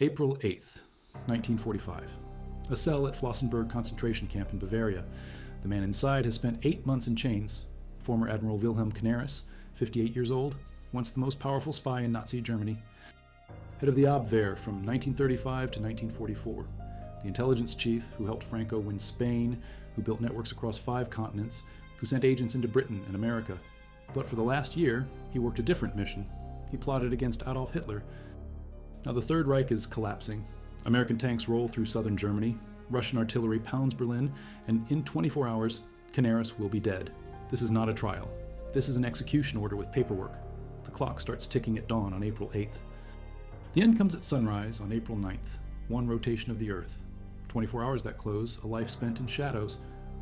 April 8th, 1945. A cell at Flossenbürg Concentration Camp in Bavaria. The man inside has spent 8 months in chains. Former Admiral Wilhelm Canaris, 58 years old, once the most powerful spy in Nazi Germany. Head of the Abwehr from 1935 to 1944. The intelligence chief who helped Franco win Spain, who built networks across 5 continents, who sent agents into Britain and America. But for the last year, he worked a different mission. He plotted against Adolf Hitler. Now the Third Reich is collapsing. American tanks roll through southern Germany, Russian artillery pounds Berlin, and in 24 hours, Canaris will be dead. This is not a trial. This is an execution order with paperwork. The clock starts ticking at dawn on April 8th. The end comes at sunrise on April 9th, one rotation of the Earth. 24 hours that close, a life spent in shadows.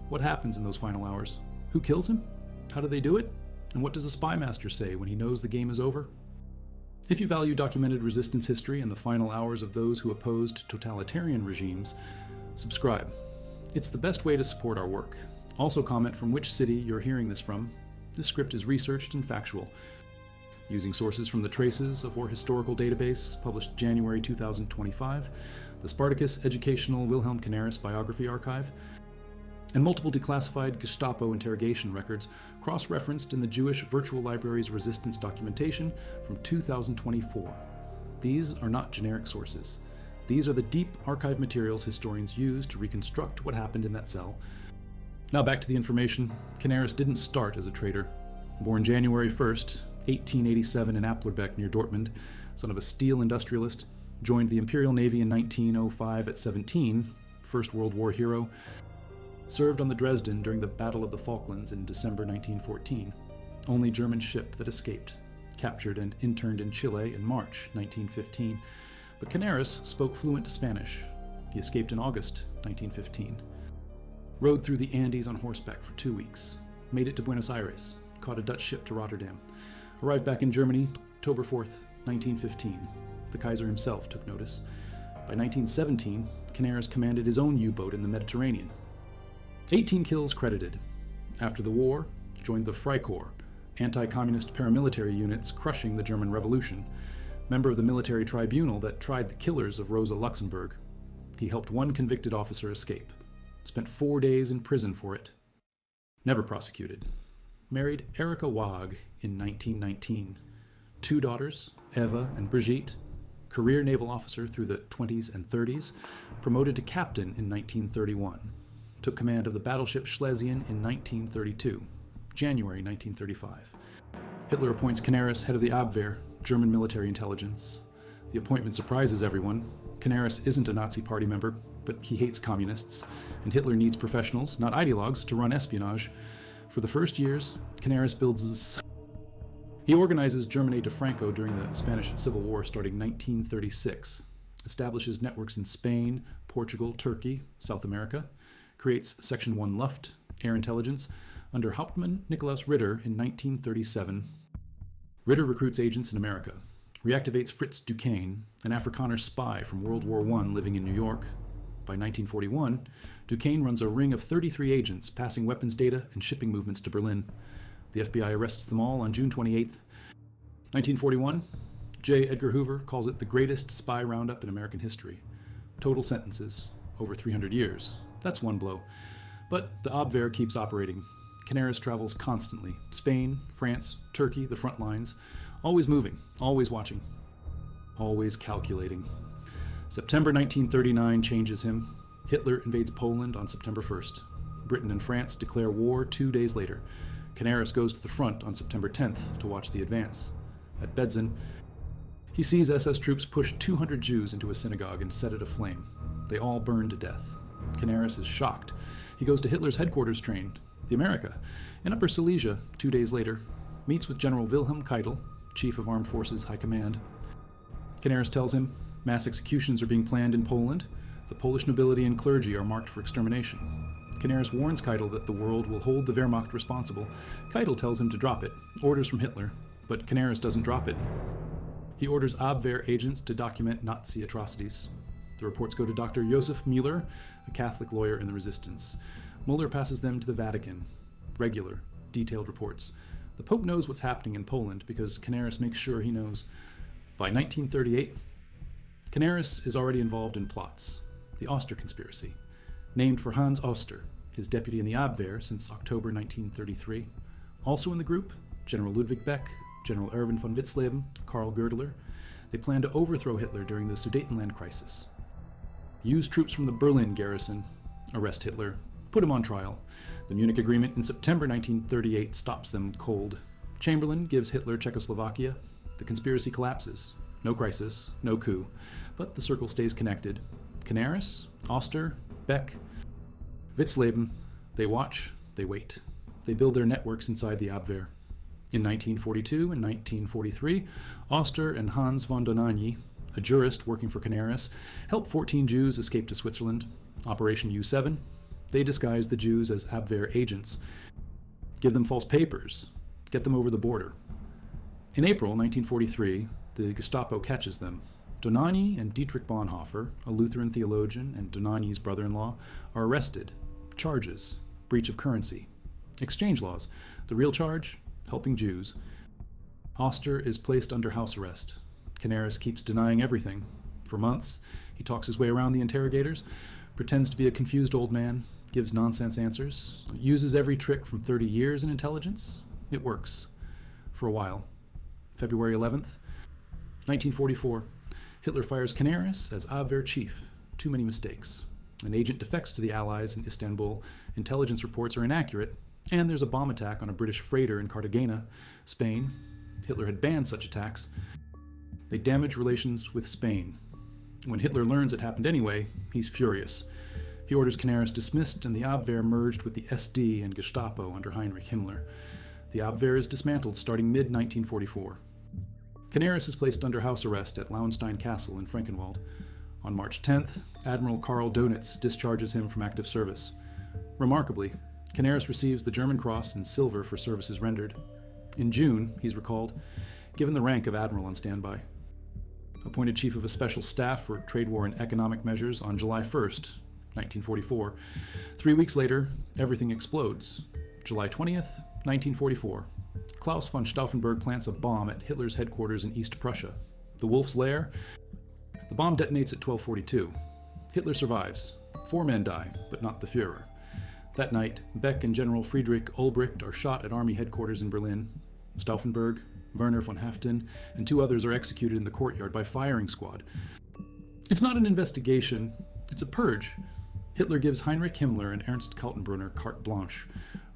What happens in those final hours? Who kills him? How do they do it? And what does a spy master say when he knows the game is over? If you value documented resistance history and the final hours of those who opposed totalitarian regimes, subscribe. It's the best way to support our work. Also comment from which city you're hearing this from. This script is researched and factual. Using sources from the Traces of War Historical Database, published January 2025, the Spartacus Educational Wilhelm Canaris Biography Archive, and multiple declassified Gestapo interrogation records cross-referenced in the Jewish Virtual Library's resistance documentation from 2024. These are not generic sources. These are the deep archive materials historians use to reconstruct what happened in that cell. Now back to the information. Canaris didn't start as a traitor. Born January 1st, 1887 in Applerbeck near Dortmund, son of a steel industrialist, joined the Imperial Navy in 1905 at 17, First World War hero, served on the Dresden during the Battle of the Falklands in December 1914, only German ship that escaped, captured and interned in Chile in March 1915. But Canaris spoke fluent Spanish. He escaped in August 1915. Rode through the Andes on horseback for 2 weeks, made it to Buenos Aires, caught a Dutch ship to Rotterdam, arrived back in Germany October 4th, 1915. The Kaiser himself took notice. By 1917, Canaris commanded his own U-boat in the Mediterranean. 18 kills credited. After the war, joined the Freikorps, anti-communist paramilitary units crushing the German Revolution, member of the military tribunal that tried the killers of Rosa Luxemburg. He helped one convicted officer escape. Spent 4 days in prison for it. Never prosecuted. Married Erika Waag in 1919. 2 daughters, Eva and Brigitte. Career naval officer through the 20s and 30s. Promoted to captain in 1931. Took command of the battleship Schlesien in 1932, January 1935. Hitler appoints Canaris head of the Abwehr, German military intelligence. The appointment surprises everyone. Canaris isn't a Nazi party member, but he hates communists, and Hitler needs professionals, not ideologues, to run espionage. For the first years, Canaris He organizes German aid to Franco during the Spanish Civil War starting 1936, establishes networks in Spain, Portugal, Turkey, South America, creates Section 1 Luft, air intelligence, under Hauptmann Nikolaus Ritter in 1937. Ritter recruits agents in America, reactivates Fritz Duquesne, an Afrikaner spy from World War I living in New York. By 1941, Duquesne runs a ring of 33 agents passing weapons data and shipping movements to Berlin. The FBI arrests them all on June 28th. 1941, J. Edgar Hoover calls it the greatest spy roundup in American history. Total sentences, over 300 years. That's one blow. But the Abwehr keeps operating. Canaris travels constantly. Spain, France, Turkey, the front lines. Always moving, always watching, always calculating. September 1939 changes him. Hitler invades Poland on September 1st. Britain and France declare war 2 days later. Canaris goes to the front on September 10th to watch the advance. At Bedzin, he sees SS troops push 200 Jews into a synagogue and set it aflame. They all burn to death. Canaris is shocked. He goes to Hitler's headquarters train, the America, in Upper Silesia 2 days later, meets with General Wilhelm Keitel, Chief of Armed Forces High Command. Canaris tells him mass executions are being planned in Poland. The Polish nobility and clergy are marked for extermination. Canaris warns Keitel that the world will hold the Wehrmacht responsible. Keitel tells him to drop it, orders from Hitler, but Canaris doesn't drop it. He orders Abwehr agents to document Nazi atrocities. The reports go to Dr. Josef Müller, a Catholic lawyer in the resistance. Müller passes them to the Vatican. Regular, detailed reports. The Pope knows what's happening in Poland because Canaris makes sure he knows. By 1938, Canaris is already involved in plots. The Oster conspiracy, named for Hans Oster, his deputy in the Abwehr since October 1933. Also in the group, General Ludwig Beck, General Erwin von Witzleben, Karl Goerdeler. They plan to overthrow Hitler during the Sudetenland crisis. Use troops from the Berlin garrison, arrest Hitler, put him on trial. The Munich Agreement in September 1938 stops them cold. Chamberlain gives Hitler Czechoslovakia. The conspiracy collapses. No crisis, no coup, but the circle stays connected. Canaris, Oster, Beck, Witzleben, they watch, they wait. They build their networks inside the Abwehr. In 1942 and 1943, Oster and Hans von Dohnanyi, a jurist working for Canaris, help 14 Jews escape to Switzerland. Operation U7, they disguise the Jews as Abwehr agents, give them false papers, get them over the border. In April 1943, the Gestapo catches them. Dohnanyi and Dietrich Bonhoeffer, a Lutheran theologian and Dohnanyi's brother-in-law, are arrested. Charges: breach of currency. Exchange laws. The real charge: helping Jews. Oster is placed under house arrest. Canaris keeps denying everything. For months, he talks his way around the interrogators, pretends to be a confused old man, gives nonsense answers, uses every trick from 30 years in intelligence. It works. For a while. February 11th, 1944. Hitler fires Canaris as Abwehr chief. Too many mistakes. An agent defects to the Allies in Istanbul. Intelligence reports are inaccurate. And there's a bomb attack on a British freighter in Cartagena, Spain. Hitler had banned such attacks. They damage relations with Spain. When Hitler learns it happened anyway, he's furious. He orders Canaris dismissed and the Abwehr merged with the SD and Gestapo under Heinrich Himmler. The Abwehr is dismantled starting mid-1944. Canaris is placed under house arrest at Lauenstein Castle in Frankenwald. On March 10th, Admiral Karl Donitz discharges him from active service. Remarkably, Canaris receives the German Cross in silver for services rendered. In June, he's recalled, given the rank of admiral on standby. Appointed chief of a special staff for trade war and economic measures on July 1st, 1944. 3 weeks later, everything explodes. July 20th, 1944. Klaus von Stauffenberg plants a bomb at Hitler's headquarters in East Prussia. The Wolf's Lair. The bomb detonates at 12:42. Hitler survives. 4 men die, but not the Führer. That night, Beck and General Friedrich Ulbricht are shot at Army headquarters in Berlin. Stauffenberg, Werner von Haften, and 2 others are executed in the courtyard by firing squad. It's not an investigation, it's a purge. Hitler gives Heinrich Himmler and Ernst Kaltenbrunner carte blanche.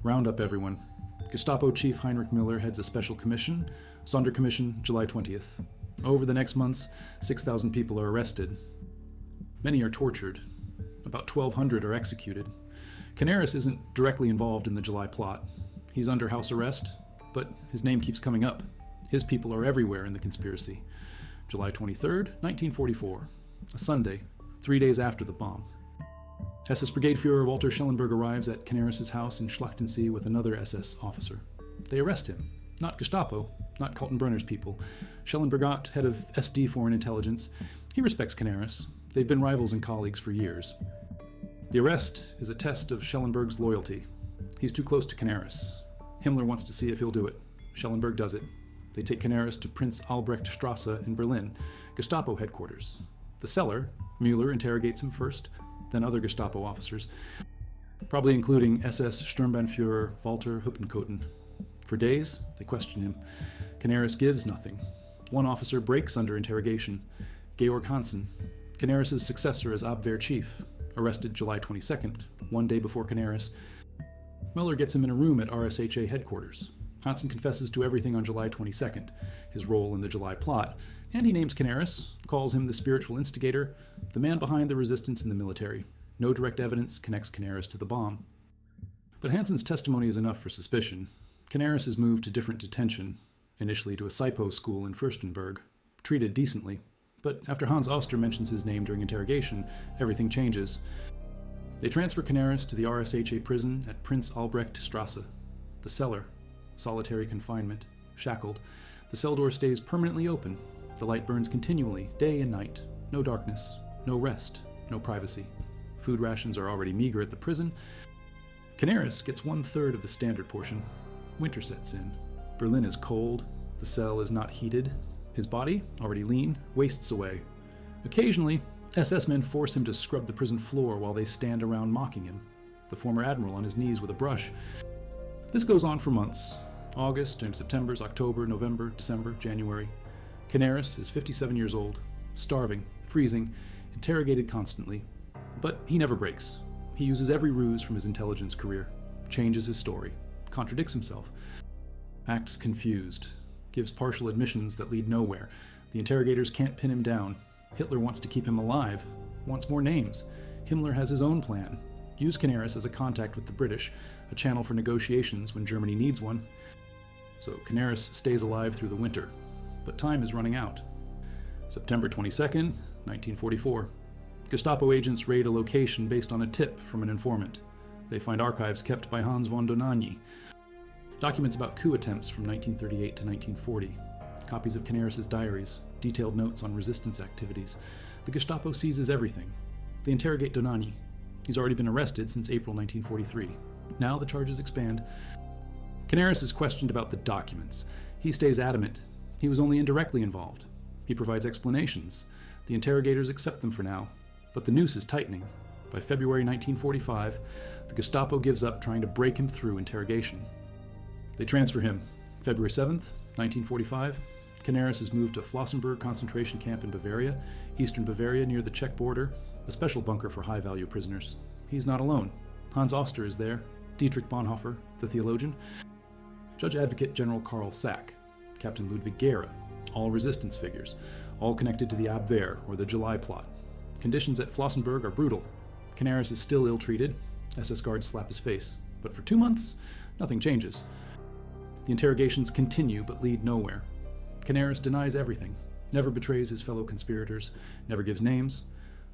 Round up everyone. Gestapo Chief Heinrich Müller heads a special commission, Sonderkommission, July 20th. Over the next months, 6,000 people are arrested. Many are tortured. About 1,200 are executed. Canaris isn't directly involved in the July plot. He's under house arrest, but his name keeps coming up. His people are everywhere in the conspiracy. July 23rd, 1944, a Sunday, 3 days after the bomb. SS Brigade Führer Walter Schellenberg arrives at Canaris' house in Schlachtensee with another SS officer. They arrest him. Not Gestapo, not Kaltenbrunner's people. Schellenberg, head of SD Foreign Intelligence. He respects Canaris. They've been rivals and colleagues for years. The arrest is a test of Schellenberg's loyalty. He's too close to Canaris. Himmler wants to see if he'll do it. Schellenberg does it. They take Canaris to Prince Albrecht Strasse in Berlin, Gestapo headquarters. The cellar, Müller interrogates him first, then other Gestapo officers, probably including SS Sturmbannführer Walter Huppenkotten. For days, they question him. Canaris gives nothing. One officer breaks under interrogation, Georg Hansen, Canaris' successor as Abwehr chief, arrested July 22nd, 1 day before Canaris. Müller gets him in a room at RSHA headquarters. Hansen confesses to everything on July 22nd, his role in the July plot, and he names Canaris, calls him the spiritual instigator, the man behind the resistance in the military. No direct evidence connects Canaris to the bomb. But Hansen's testimony is enough for suspicion. Canaris is moved to different detention, initially to a SIPO school in Fürstenberg, treated decently. But after Hans Oster mentions his name during interrogation, everything changes. They transfer Canaris to the RSHA prison at Prince Albrecht Strasse. The cellar, solitary confinement, shackled. The cell door stays permanently open. The light burns continually, day and night. No darkness, no rest, no privacy. Food rations are already meager at the prison. Canaris gets 1/3 of the standard portion. Winter sets in. Berlin is cold. The cell is not heated. His body, already lean, wastes away. Occasionally, SS men force him to scrub the prison floor while they stand around mocking him, the former admiral on his knees with a brush. This goes on for months. August and September's, October, November, December, January. Canaris is 57 years old, starving, freezing, interrogated constantly. But he never breaks. He uses every ruse from his intelligence career, changes his story, contradicts himself, acts confused, gives partial admissions that lead nowhere. The interrogators can't pin him down. Hitler wants to keep him alive, wants more names. Himmler has his own plan. Use Canaris as a contact with the British, a channel for negotiations when Germany needs one. So Canaris stays alive through the winter, but time is running out. September 22nd, 1944. Gestapo agents raid a location based on a tip from an informant. They find archives kept by Hans von Dohnanyi, documents about coup attempts from 1938 to 1940, copies of Canaris' diaries, detailed notes on resistance activities. The Gestapo seizes everything. They interrogate Dohnanyi. He's already been arrested since April 1943. Now the charges expand. Canaris is questioned about the documents. He stays adamant. He was only indirectly involved. He provides explanations. The interrogators accept them for now, but the noose is tightening. By February 1945, the Gestapo gives up trying to break him through interrogation. They transfer him. February 7th, 1945, Canaris is moved to Flossenbürg Concentration Camp in Bavaria, eastern Bavaria near the Czech border, a special bunker for high-value prisoners. He's not alone. Hans Oster is there, Dietrich Bonhoeffer, the theologian, Judge Advocate General Karl Sack, Captain Ludwig Gera, all resistance figures, all connected to the Abwehr, or the July Plot. Conditions at Flossenbürg are brutal. Canaris is still ill-treated. SS guards slap his face. But for 2 months, nothing changes. The interrogations continue but lead nowhere. Canaris denies everything, never betrays his fellow conspirators, never gives names.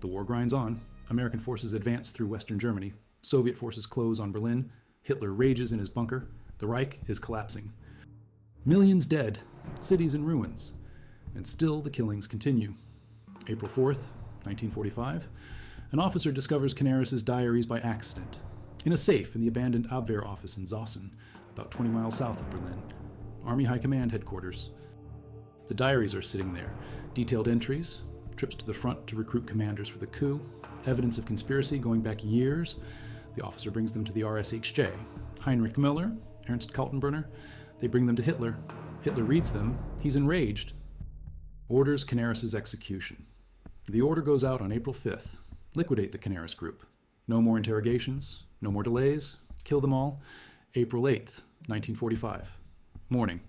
The war grinds on. American forces advance through Western Germany. Soviet forces close on Berlin. Hitler rages in his bunker. The Reich is collapsing. Millions dead, cities in ruins. And still the killings continue. April 4th, 1945, an officer discovers Canaris' diaries by accident, in a safe in the abandoned Abwehr office in Zossen, about 20 miles south of Berlin, Army High Command headquarters. The diaries are sitting there, detailed entries, trips to the front to recruit commanders for the coup, evidence of conspiracy going back years. The officer brings them to the RSHJ. Heinrich Müller, Ernst Kaltenbrunner, they bring them to Hitler. Hitler reads them. He's enraged. Orders Canaris' execution. The order goes out on April 5th. Liquidate the Canaris group. No more interrogations, no more delays, kill them all. April 8th, 1945. Morning.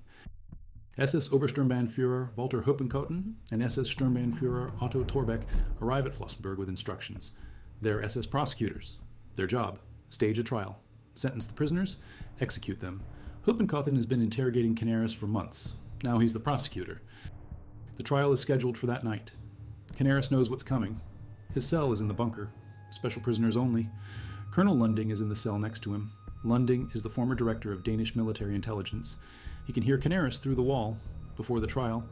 SS Obersturmbannführer Walter Huppenkotten and SS Sturmbannführer Otto Torbeck arrive at Flossenbürg with instructions. They're SS prosecutors. Their job, stage a trial, sentence the prisoners, execute them. Huppenkotten has been interrogating Canaris for months. Now he's the prosecutor. The trial is scheduled for that night. Canaris knows what's coming. His cell is in the bunker. Special prisoners only. Colonel Lunding is in the cell next to him. Lunding is the former director of Danish military intelligence. He can hear Canaris through the wall before the trial.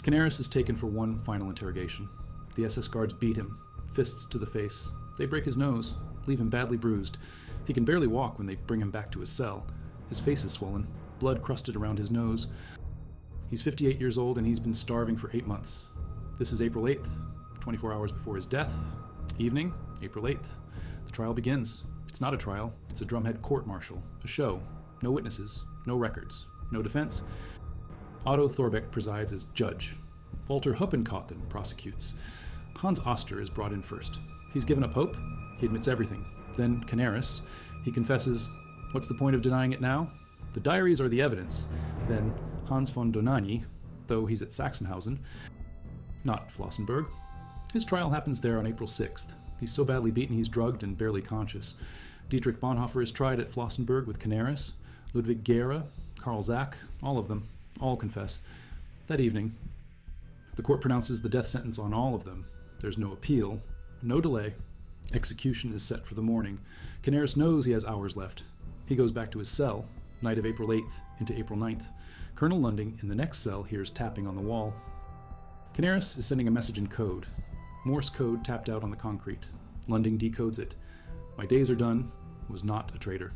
Canaris is taken for one final interrogation. The SS guards beat him, fists to the face. They break his nose, leave him badly bruised. He can barely walk when they bring him back to his cell. His face is swollen, blood crusted around his nose. He's 58 years old and he's been starving for 8 months. This is April 8th, 24 hours before his death. Evening, April 8th. The trial begins. It's not a trial, it's a drumhead court-martial, a show. No witnesses, no records, no defense. Otto Thorbeck presides as judge. Walter Huppenkotten prosecutes. Hans Oster is brought in first. He's given up hope. He admits everything. Then Canaris. He confesses. What's the point of denying it now? The diaries are the evidence. Then Hans von Dohnanyi, though he's at Sachsenhausen, not Flossenbürg. His trial happens there on April 6th. He's so badly beaten he's drugged and barely conscious. Dietrich Bonhoeffer is tried at Flossenbürg with Canaris. Ludwig Gera, Karl Sack, all of them, all confess. That evening, the court pronounces the death sentence on all of them. There's no appeal, no delay. Execution is set for the morning. Canaris knows he has hours left. He goes back to his cell, night of April 8th into April 9th. Colonel Lunding in the next cell hears tapping on the wall. Canaris is sending a message in code. Morse code tapped out on the concrete. Lunding decodes it. My days are done, was not a traitor.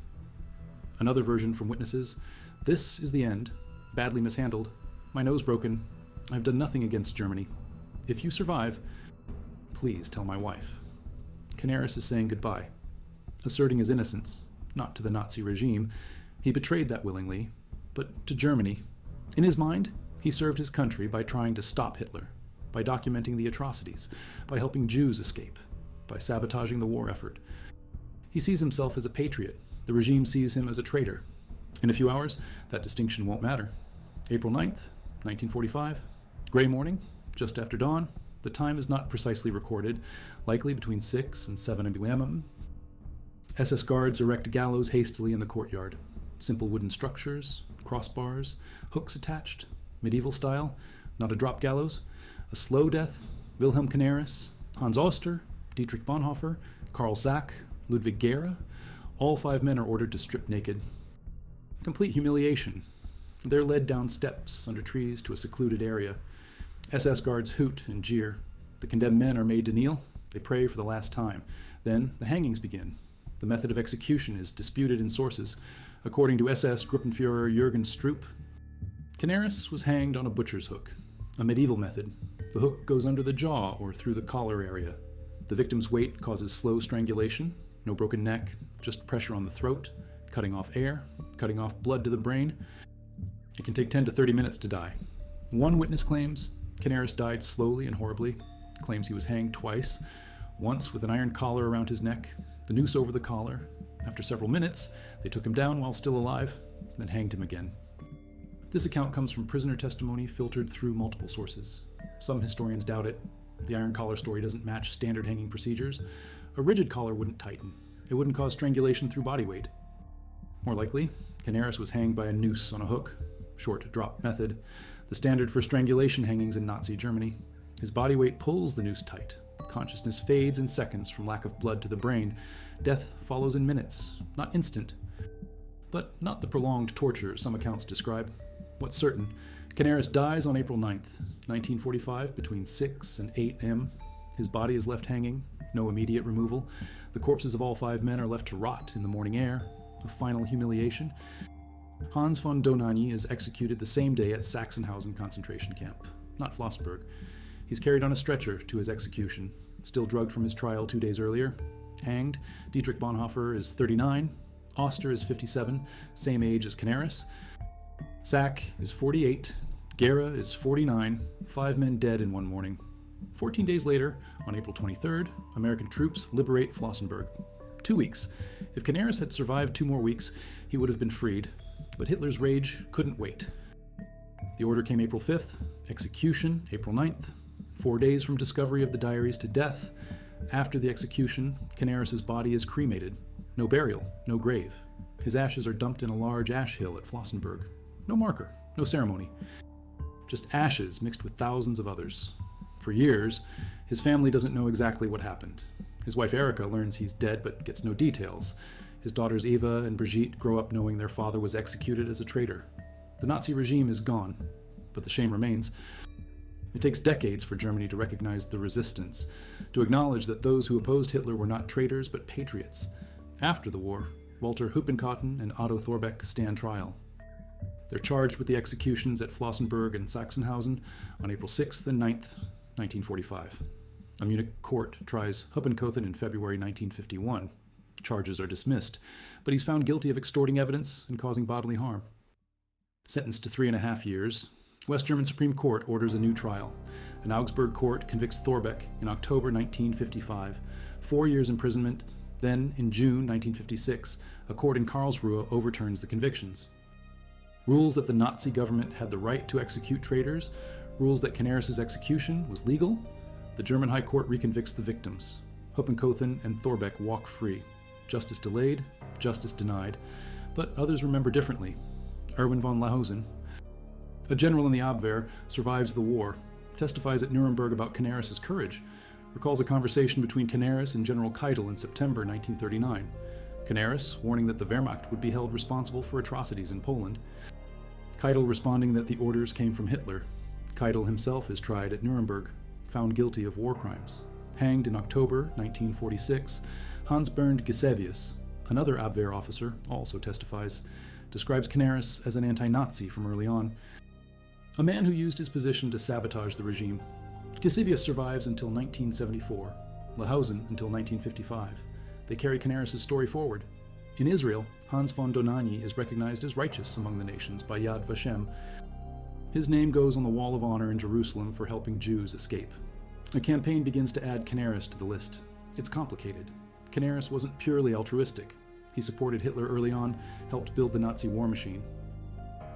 Another version from witnesses. This is the end. Badly mishandled. My nose broken. I've done nothing against Germany. If you survive, please tell my wife. Canaris is saying goodbye, asserting his innocence, not to the Nazi regime. He betrayed that willingly, but to Germany. In his mind, he served his country by trying to stop Hitler, by documenting the atrocities, by helping Jews escape, by sabotaging the war effort. He sees himself as a patriot. The regime sees him as a traitor. In a few hours, that distinction won't matter. April 9th, 1945, gray morning, just after dawn. The time is not precisely recorded, likely between 6 and 7 p.m. SS guards erect gallows hastily in the courtyard. Simple wooden structures, crossbars, hooks attached, medieval style, not a drop gallows. A slow death, Wilhelm Canaris, Hans Oster, Dietrich Bonhoeffer, Karl Sack, Ludwig Gera. All 5 men are ordered to strip naked. Complete humiliation. They're led down steps under trees to a secluded area. SS guards hoot and jeer. The condemned men are made to kneel. They pray for the last time. Then the hangings begin. The method of execution is disputed in sources. According to SS Gruppenführer Jürgen Stroop, Canaris was hanged on a butcher's hook, a medieval method. The hook goes under the jaw or through the collar area. The victim's weight causes slow strangulation, no broken neck, just pressure on the throat, cutting off air, cutting off blood to the brain. It can take 10 to 30 minutes to die. One witness claims Canaris died slowly and horribly, claims he was hanged twice, once with an iron collar around his neck, the noose over the collar. After several minutes, they took him down while still alive, then hanged him again. This account comes from prisoner testimony filtered through multiple sources. Some historians doubt it. The iron collar story doesn't match standard hanging procedures. A rigid collar wouldn't tighten. It wouldn't cause strangulation through body weight. More likely, Canaris was hanged by a noose on a hook, short drop method, the standard for strangulation hangings in Nazi Germany. His body weight pulls the noose tight. Consciousness fades in seconds from lack of blood to the brain. Death follows in minutes, not instant. But not the prolonged torture some accounts describe. What's certain, Canaris dies on April 9th, 1945, between 6 and 8 m. His body is left hanging, no immediate removal. The corpses of all 5 men are left to rot in the morning air, a final humiliation. Hans von Dohnanyi is executed the same day at Sachsenhausen concentration camp, not Flossenbürg. He's carried on a stretcher to his execution, still drugged from his trial 2 days earlier. Hanged, Dietrich Bonhoeffer is 39, Oster is 57, same age as Canaris. Sack is 48, Gera is 49, 5 men dead in one morning. 14 days later, on April 23rd, American troops liberate Flossenbürg. 2 weeks. If Canaris had survived 2 more weeks, he would have been freed. But Hitler's rage couldn't wait. The order came April 5th, execution April 9th, 4 days from discovery of the diaries to death. After the execution, Canaris' body is cremated. No burial, no grave. His ashes are dumped in a large ash hill at Flossenbürg. No marker, no ceremony. Just ashes mixed with thousands of others. For years, his family doesn't know exactly what happened. His wife Erika learns he's dead but gets no details. His daughters Eva and Brigitte grow up knowing their father was executed as a traitor. The Nazi regime is gone, but the shame remains. It takes decades for Germany to recognize the resistance, to acknowledge that those who opposed Hitler were not traitors but patriots. After the war, Walter Huppenkotten and Otto Thorbeck stand trial. They're charged with the executions at Flossenbürg and Sachsenhausen on April 6th and 9th, 1945. A Munich court tries Huppenkotten in February 1951. Charges are dismissed, but he's found guilty of extorting evidence and causing bodily harm. Sentenced to 3.5 years, West German Supreme Court orders a new trial. An Augsburg court convicts Thorbeck in October 1955, 4 years imprisonment. Then, in June 1956, a court in Karlsruhe overturns the convictions. Rules that the Nazi government had the right to execute traitors, rules that Canaris' execution was legal. The German High Court reconvicts the victims. Huppenkotten and Thorbeck walk free. Justice delayed, justice denied. But others remember differently. Erwin von Lahausen, a general in the Abwehr, survives the war, testifies at Nuremberg about Canaris' courage, recalls a conversation between Canaris and General Keitel in September 1939. Canaris warning that the Wehrmacht would be held responsible for atrocities in Poland. Keitel responding that the orders came from Hitler. Keitel himself is tried at Nuremberg, found guilty of war crimes. Hanged in October 1946, Hans Bernd Gisevius, another Abwehr officer, also testifies, describes Canaris as an anti-Nazi from early on. A man who used his position to sabotage the regime. Gasivius survives until 1974, Lahausen until 1955. They carry Canaris' story forward. In Israel, Hans von Dohnanyi is recognized as righteous among the nations by Yad Vashem. His name goes on the Wall of Honor in Jerusalem for helping Jews escape. A campaign begins to add Canaris to the list. It's complicated. Canaris wasn't purely altruistic. He supported Hitler early on, helped build the Nazi war machine.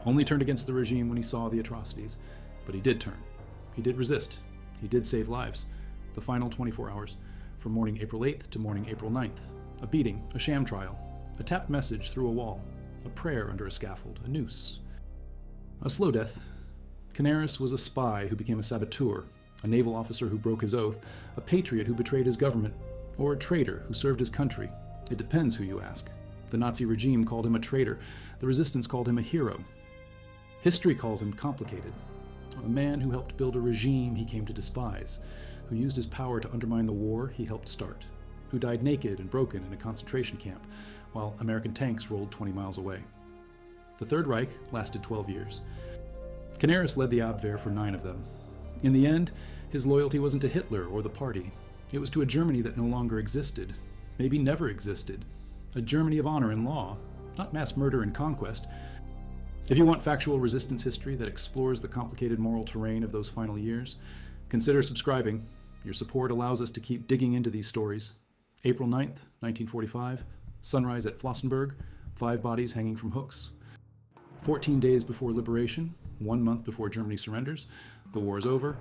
Only turned against the regime when he saw the atrocities. But he did turn. He did resist. He did save lives. The final 24 hours, from morning April 8th to morning April 9th. A beating, a sham trial, a tapped message through a wall, a prayer under a scaffold, a noose. A slow death. Canaris was a spy who became a saboteur, a naval officer who broke his oath, a patriot who betrayed his government, or a traitor who served his country. It depends who you ask. The Nazi regime called him a traitor. The resistance called him a hero. History calls him complicated. A man who helped build a regime he came to despise, who used his power to undermine the war he helped start, who died naked and broken in a concentration camp, while American tanks rolled 20 miles away. The Third Reich lasted 12 years. Canaris led the Abwehr for 9 of them. In the end, his loyalty wasn't to Hitler or the party. It was to a Germany that no longer existed, maybe never existed. A Germany of honor and law, not mass murder and conquest. If you want factual resistance history that explores the complicated moral terrain of those final years, consider subscribing. Your support allows us to keep digging into these stories. April 9th, 1945, sunrise at Flossenbürg, 5 bodies hanging from hooks. 14 days before liberation, 1 month before Germany surrenders, the war is over,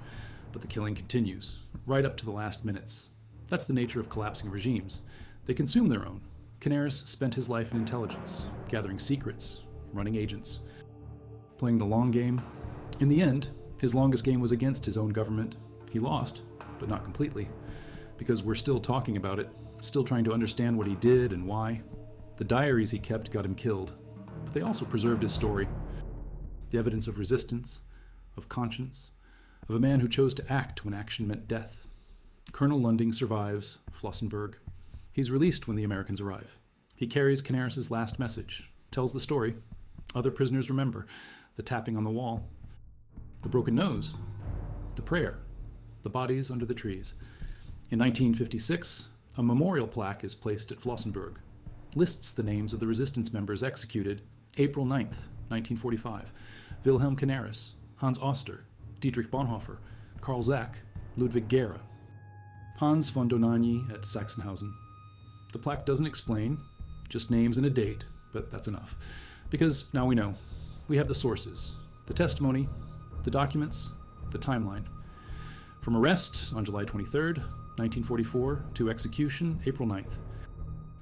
but the killing continues, right up to the last minutes. That's the nature of collapsing regimes. They consume their own. Canaris spent his life in intelligence, gathering secrets, running agents, playing the long game. In the end, his longest game was against his own government. He lost, but not completely, because we're still talking about it, still trying to understand what he did and why. The diaries he kept got him killed, but they also preserved his story. The evidence of resistance, of conscience, of a man who chose to act when action meant death. Colonel Lunding survives Flossenbürg. He's released when the Americans arrive. He carries Canaris' last message, tells the story. Other prisoners remember the tapping on the wall, the broken nose, the prayer, the bodies under the trees. In 1956, a memorial plaque is placed at Flossenbürg, lists the names of the resistance members executed April 9th, 1945. Wilhelm Canaris, Hans Oster, Dietrich Bonhoeffer, Karl Zach, Ludwig Gera. Hans von Dohnanyi at Sachsenhausen. The plaque doesn't explain, just names and a date, but that's enough. Because now we know. We have the sources, the testimony, the documents, the timeline. From arrest on July 23rd, 1944, to execution April 9th.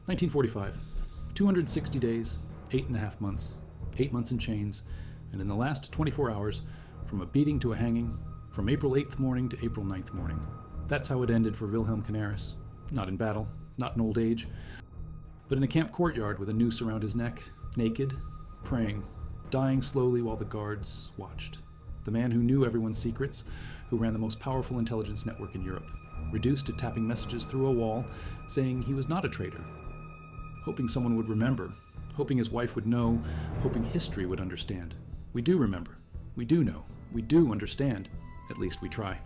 1945, 260 days, 8.5 months, 8 months in chains, and in the last 24 hours, from a beating to a hanging, from April 8th morning to April 9th morning. That's how it ended for Wilhelm Canaris. Not in battle, not in old age, but in a camp courtyard with a noose around his neck, naked, praying, dying slowly while the guards watched. The man who knew everyone's secrets, who ran the most powerful intelligence network in Europe, reduced to tapping messages through a wall, saying he was not a traitor, hoping someone would remember, hoping his wife would know, hoping history would understand. We do remember. We do know. We do understand. At least we try.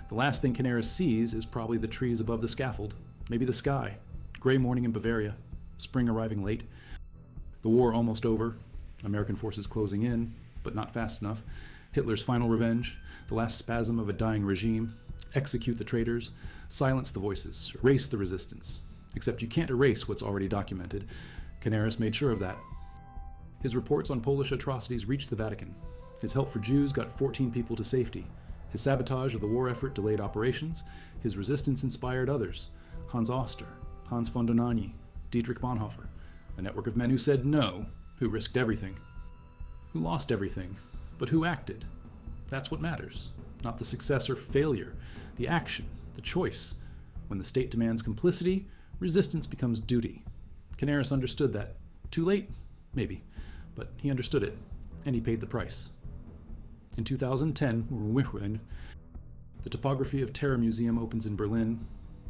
The last thing Canaris sees is probably the trees above the scaffold, maybe the sky, gray morning in Bavaria, spring arriving late, the war almost over, American forces closing in, but not fast enough, Hitler's final revenge, the last spasm of a dying regime, execute the traitors, silence the voices, erase the resistance. Except you can't erase what's already documented. Canaris made sure of that. His reports on Polish atrocities reached the Vatican. His help for Jews got 14 people to safety. His sabotage of the war effort delayed operations. His resistance inspired others. Hans Oster, Hans von Dohnanyi, Dietrich Bonhoeffer. A network of men who said no, who risked everything. Who lost everything, but who acted. That's what matters. Not the success or failure. The action, the choice. When the state demands complicity, resistance becomes duty. Canaris understood that. Too late? Maybe. But he understood it, and he paid the price. In 2010, the Topography of Terror Museum opens in Berlin,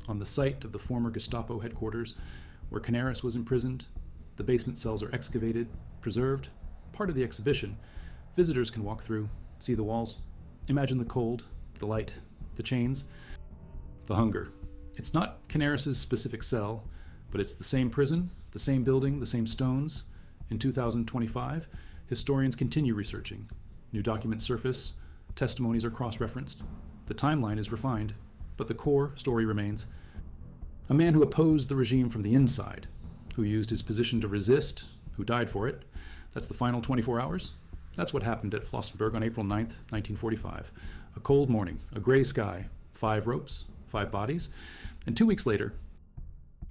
on the site of the former Gestapo headquarters, where Canaris was imprisoned. The basement cells are excavated, preserved, part of the exhibition. Visitors can walk through, see the walls. Imagine the cold, the light, The chains, the hunger. It's not Canaris' specific cell, but it's the same prison, the same building, the same stones. In 2025, historians continue researching. New documents surface, testimonies are cross-referenced, the timeline is refined, but the core story remains. A man who opposed the regime from the inside, who used his position to resist, who died for it. That's the final 24 hours. That's what happened at Flossenbürg on April 9th, 1945. A cold morning, a gray sky, 5 ropes, 5 bodies, and 2 weeks later,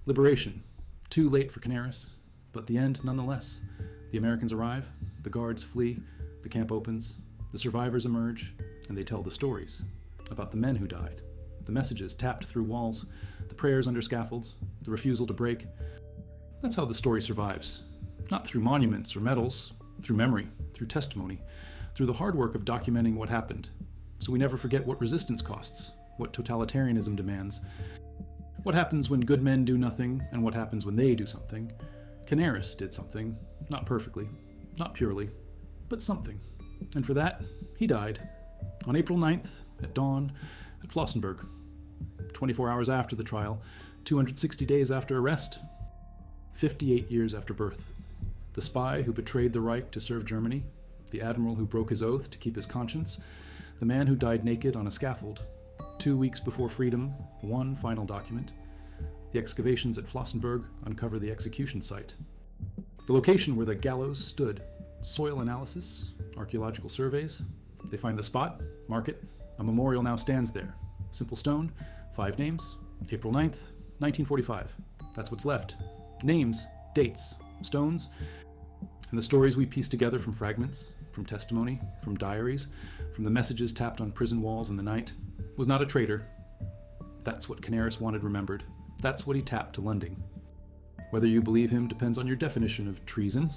liberation. Too late for Canaris, but the end nonetheless. The Americans arrive, the guards flee, the camp opens, the survivors emerge, and they tell the stories about the men who died, the messages tapped through walls, the prayers under scaffolds, the refusal to break. That's how the story survives. Not through monuments or medals, through memory, through testimony, through the hard work of documenting what happened. So we never forget what resistance costs, what totalitarianism demands, what happens when good men do nothing, and what happens when they do something. Canaris did something, not perfectly, not purely, but something. And for that, he died on April 9th at dawn at Flossenbürg. 24 hours after the trial, 260 days after arrest, 58 years after birth. The spy who betrayed the Reich to serve Germany, the admiral who broke his oath to keep his conscience, the man who died naked on a scaffold. 2 weeks before freedom, one final document. The excavations at Flossenbürg uncover the execution site. The location where the gallows stood. Soil analysis, archaeological surveys. They find the spot, mark it. A memorial now stands there. Simple stone, 5 names. April 9th, 1945. That's what's left. Names, dates, stones, and the stories we piece together from fragments, from testimony, from diaries, from the messages tapped on prison walls in the night. Was not a traitor. That's what Canaris wanted remembered. That's what he tapped to Lunding. Whether you believe him depends on your definition of treason,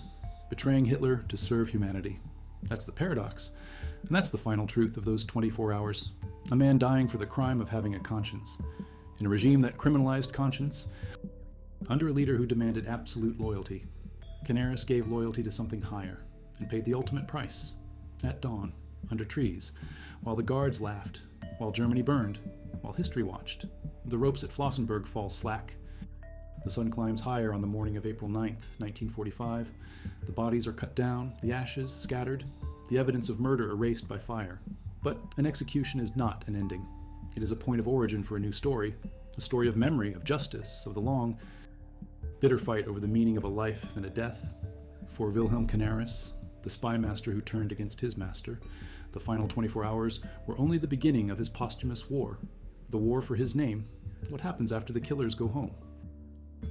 betraying Hitler to serve humanity. That's the paradox, and that's the final truth of those 24 hours. A man dying for the crime of having a conscience. In a regime that criminalized conscience, under a leader who demanded absolute loyalty, Canaris gave loyalty to something higher and paid the ultimate price. At dawn, under trees, while the guards laughed, while Germany burned, while history watched. The ropes at Flossenbürg fall slack. The sun climbs higher on the morning of April 9th, 1945. The bodies are cut down, the ashes scattered, the evidence of murder erased by fire. But an execution is not an ending. It is a point of origin for a new story, a story of memory, of justice, of the long, bitter fight over the meaning of a life and a death. For Wilhelm Canaris, the spy master who turned against his master, the final 24 hours were only the beginning of his posthumous war. The war for his name. What happens after the killers go home?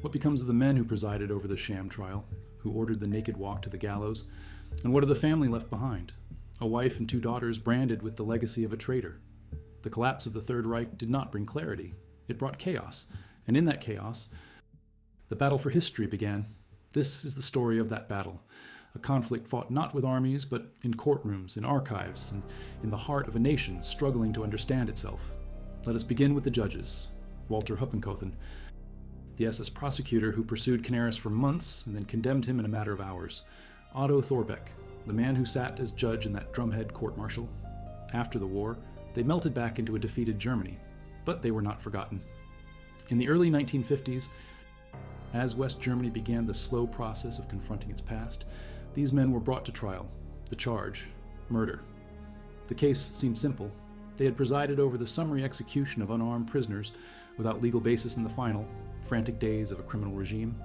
What becomes of the men who presided over the Sham trial, who ordered the naked walk to the gallows? And what of the family left behind? A wife and 2 daughters branded with the legacy of a traitor. The collapse of the Third Reich did not bring clarity. It brought chaos. And in that chaos, the battle for history began. This is the story of that battle. A conflict fought not with armies, but in courtrooms, in archives, and in the heart of a nation struggling to understand itself. Let us begin with the judges. Walter Huppenkothen, the SS prosecutor who pursued Canaris for months and then condemned him in a matter of hours. Otto Thorbeck, the man who sat as judge in that drumhead court-martial. After the war, they melted back into a defeated Germany, but they were not forgotten. In the early 1950s, as West Germany began the slow process of confronting its past, these men were brought to trial. The charge, murder. The case seemed simple. They had presided over the summary execution of unarmed prisoners without legal basis in the final, frantic days of a criminal regime.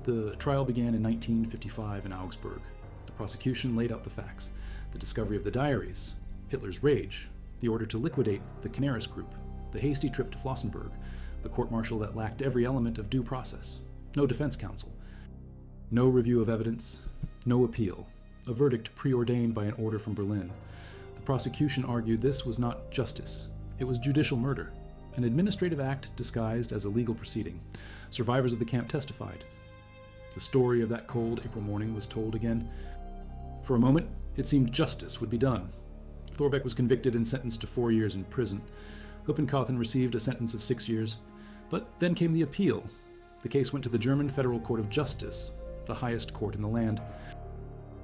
The trial began in 1955 in Augsburg. The prosecution laid out the facts, the discovery of the diaries, Hitler's rage, the order to liquidate the Canaris group, the hasty trip to Flossenbürg, the court-martial that lacked every element of due process, no defense counsel, no review of evidence, no appeal, a verdict preordained by an order from Berlin. The prosecution argued this was not justice, it was judicial murder, an administrative act disguised as a legal proceeding. Survivors of the camp testified. The story of that cold April morning was told again. For a moment, it seemed justice would be done. Thorbeck was convicted and sentenced to 4 years in prison. Huppenkothen received a sentence of 6 years. But then came the appeal. The case went to the German Federal Court of Justice, the highest court in the land.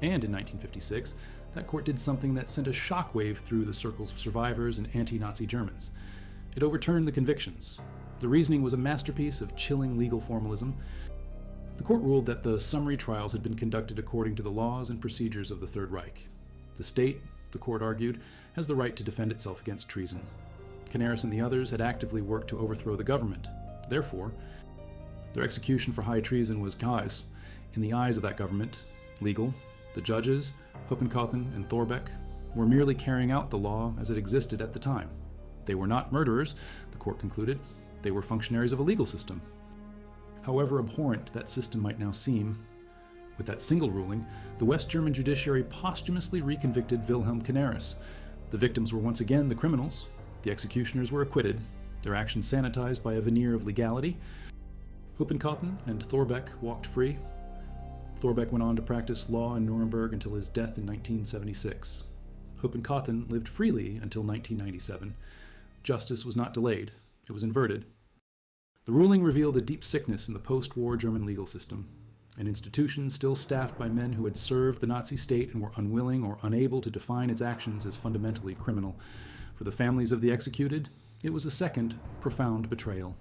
And in 1956, that court did something that sent a shockwave through the circles of survivors and anti-Nazi Germans. It overturned the convictions. The reasoning was a masterpiece of chilling legal formalism. The court ruled that the summary trials had been conducted according to the laws and procedures of the Third Reich. The state, the court argued, has the right to defend itself against treason. Canaris and the others had actively worked to overthrow the government. Therefore, their execution for high treason was cause. In the eyes of that government, legal, the judges, Hoppenkothen and Thorbecke, were merely carrying out the law as it existed at the time. They were not murderers, the court concluded. They were functionaries of a legal system. However abhorrent that system might now seem, with that single ruling, the West German judiciary posthumously reconvicted Wilhelm Canaris. The victims were once again the criminals. The executioners were acquitted, their actions sanitized by a veneer of legality. Hoppenkothen and Thorbecke walked free. Thorbecke went on to practice law in Nuremberg until his death in 1976. Hoppenkothen lived freely until 1997. Justice was not delayed, it was inverted. The ruling revealed a deep sickness in the post-war German legal system, an institution still staffed by men who had served the Nazi state and were unwilling or unable to define its actions as fundamentally criminal. For the families of the executed, it was a second, profound betrayal.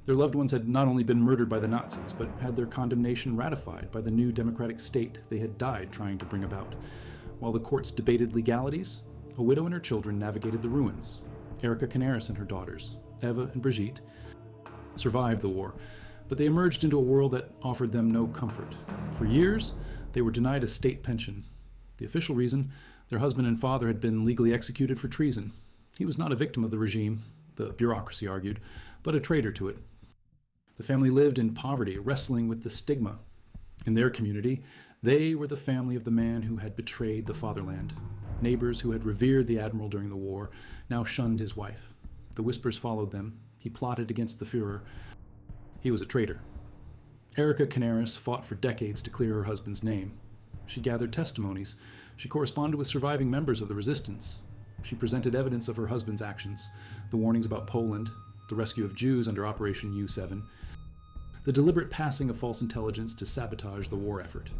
Their loved ones had not only been murdered by the Nazis, but had their condemnation ratified by the new democratic state they had died trying to bring about. While the courts debated legalities, a widow and her children navigated the ruins. Erika Canaris and her daughters, Eva and Brigitte, survived the war, but they emerged into a world that offered them no comfort. For years, they were denied a state pension. The official reason, their husband and father had been legally executed for treason. He was not a victim of the regime, the bureaucracy argued, but a traitor to it. The family lived in poverty, wrestling with the stigma. In their community, they were the family of the man who had betrayed the fatherland. Neighbors who had revered the admiral during the war now shunned his wife. The whispers followed them. He plotted against the Führer. He was a traitor. Erika Canaris fought for decades to clear her husband's name. She gathered testimonies. She corresponded with surviving members of the resistance. She presented evidence of her husband's actions, the warnings about Poland, the rescue of Jews under Operation U-7, the deliberate passing of false intelligence to sabotage the war effort.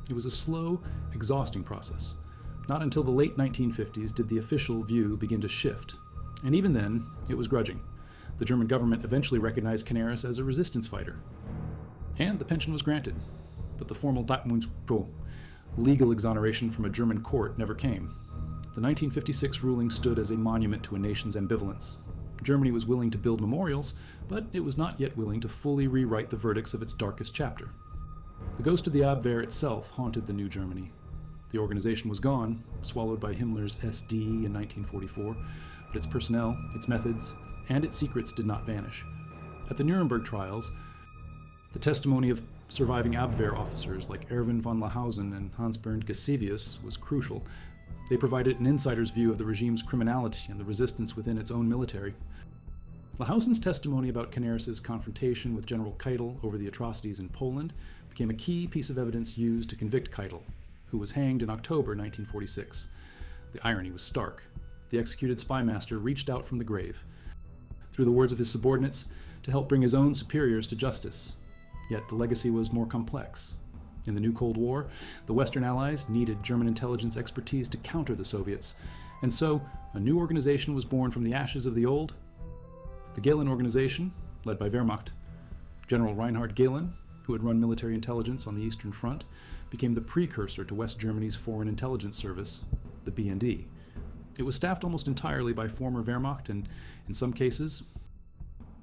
It was a slow, exhausting process. Not until the late 1950s did the official view begin to shift. And even then, it was grudging. The German government eventually recognized Canaris as a resistance fighter. And the pension was granted. But the formal legal exoneration from a German court never came. The 1956 ruling stood as a monument to a nation's ambivalence. Germany was willing to build memorials, but it was not yet willing to fully rewrite the verdicts of its darkest chapter. The ghost of the Abwehr itself haunted the new Germany. The organization was gone, swallowed by Himmler's SD in 1944, but its personnel, its methods, and its secrets did not vanish. At the Nuremberg trials, the testimony of surviving Abwehr officers like Erwin von Lahausen and Hans-Bernd Gasivius was crucial. They provided an insider's view of the regime's criminality and the resistance within its own military. Lahausen's testimony about Canaris's confrontation with General Keitel over the atrocities in Poland became a key piece of evidence used to convict Keitel, who was hanged in October 1946. The irony was stark. The executed spy master reached out from the grave, through the words of his subordinates, to help bring his own superiors to justice. Yet the legacy was more complex. In the new Cold War, the Western Allies needed German intelligence expertise to counter the Soviets, and so a new organization was born from the ashes of the old. The Gehlen Organization, led by Wehrmacht. General Reinhard Gehlen, who had run military intelligence on the Eastern Front, became the precursor to West Germany's Foreign Intelligence Service, the BND. It was staffed almost entirely by former Wehrmacht and, in some cases,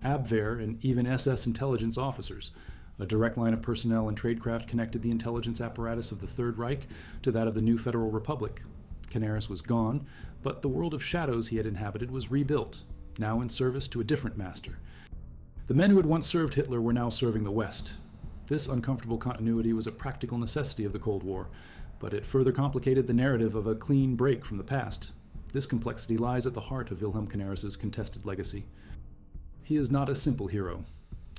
Abwehr and even SS intelligence officers. A direct line of personnel and tradecraft connected the intelligence apparatus of the Third Reich to that of the new Federal Republic. Canaris was gone, but the world of shadows he had inhabited was rebuilt, now in service to a different master. The men who had once served Hitler were now serving the West. This uncomfortable continuity was a practical necessity of the Cold War, but it further complicated the narrative of a clean break from the past. This complexity lies at the heart of Wilhelm Canaris's contested legacy. He is not a simple hero.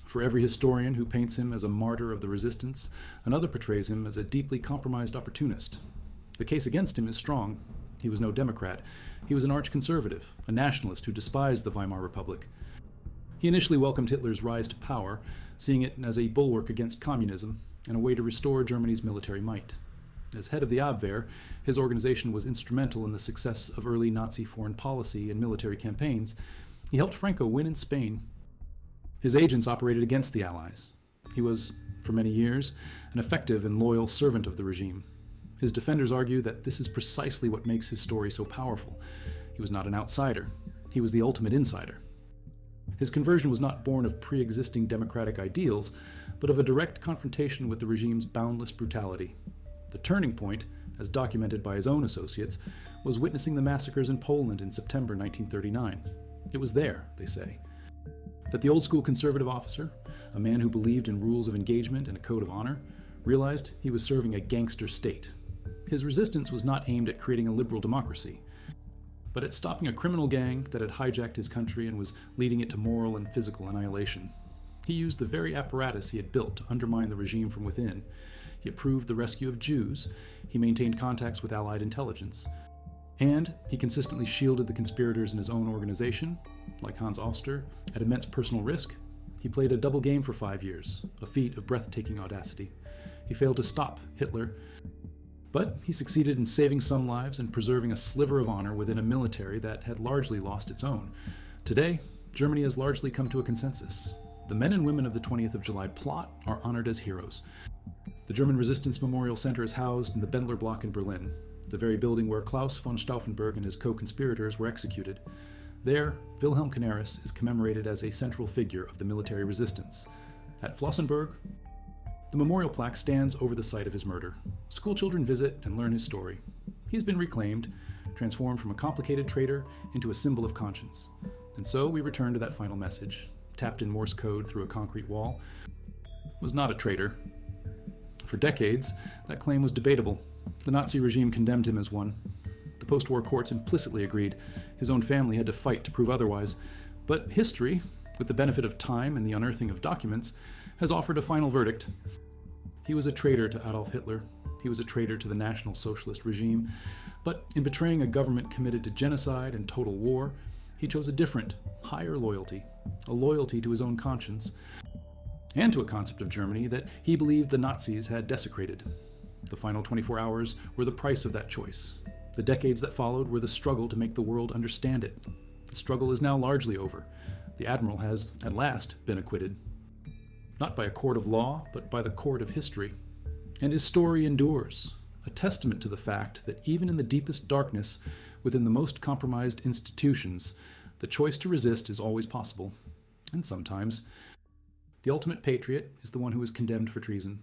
For every historian who paints him as a martyr of the resistance, another portrays him as a deeply compromised opportunist. The case against him is strong. He was no Democrat. He was an arch-conservative, a nationalist who despised the Weimar Republic. He initially welcomed Hitler's rise to power, seeing it as a bulwark against communism and a way to restore Germany's military might. As head of the Abwehr, his organization was instrumental in the success of early Nazi foreign policy and military campaigns. He helped Franco win in Spain. His agents operated against the Allies. He was, for many years, an effective and loyal servant of the regime. His defenders argue that this is precisely what makes his story so powerful. He was not an outsider. He was the ultimate insider. His conversion was not born of pre-existing democratic ideals, but of a direct confrontation with the regime's boundless brutality. The turning point, as documented by his own associates, was witnessing the massacres in Poland in September 1939. It was there, they say, that the old-school conservative officer, a man who believed in rules of engagement and a code of honor, realized he was serving a gangster state. His resistance was not aimed at creating a liberal democracy, but at stopping a criminal gang that had hijacked his country and was leading it to moral and physical annihilation. He used the very apparatus he had built to undermine the regime from within. He approved the rescue of Jews, he maintained contacts with Allied intelligence, and he consistently shielded the conspirators in his own organization, like Hans Oster, at immense personal risk. He played a double game for 5 years, a feat of breathtaking audacity. He failed to stop Hitler, but he succeeded in saving some lives and preserving a sliver of honor within a military that had largely lost its own. Today, Germany has largely come to a consensus. The men and women of the 20th of July plot are honored as heroes. The German Resistance Memorial Center is housed in the Bendler Block in Berlin, the very building where Klaus von Stauffenberg and his co-conspirators were executed. There, Wilhelm Canaris is commemorated as a central figure of the military resistance. At Flossenbürg, the memorial plaque stands over the site of his murder. Schoolchildren visit and learn his story. He has been reclaimed, transformed from a complicated traitor into a symbol of conscience. And so we return to that final message, tapped in Morse code through a concrete wall. Was not a traitor. For decades, that claim was debatable. The Nazi regime condemned him as one. The post-war courts implicitly agreed. His own family had to fight to prove otherwise. But history, with the benefit of time and the unearthing of documents, has offered a final verdict. He was a traitor to Adolf Hitler. He was a traitor to the National Socialist regime. But in betraying a government committed to genocide and total war, he chose a different, higher loyalty, a loyalty to his own conscience, and to a concept of Germany that he believed the Nazis had desecrated. The final 24 hours were the price of that choice. The decades that followed were the struggle to make the world understand it. The struggle is now largely over. The admiral has, at last, been acquitted. Not by a court of law, but by the court of history. And his story endures, a testament to the fact that even in the deepest darkness, within the most compromised institutions, the choice to resist is always possible. And sometimes, the ultimate patriot is the one who is condemned for treason.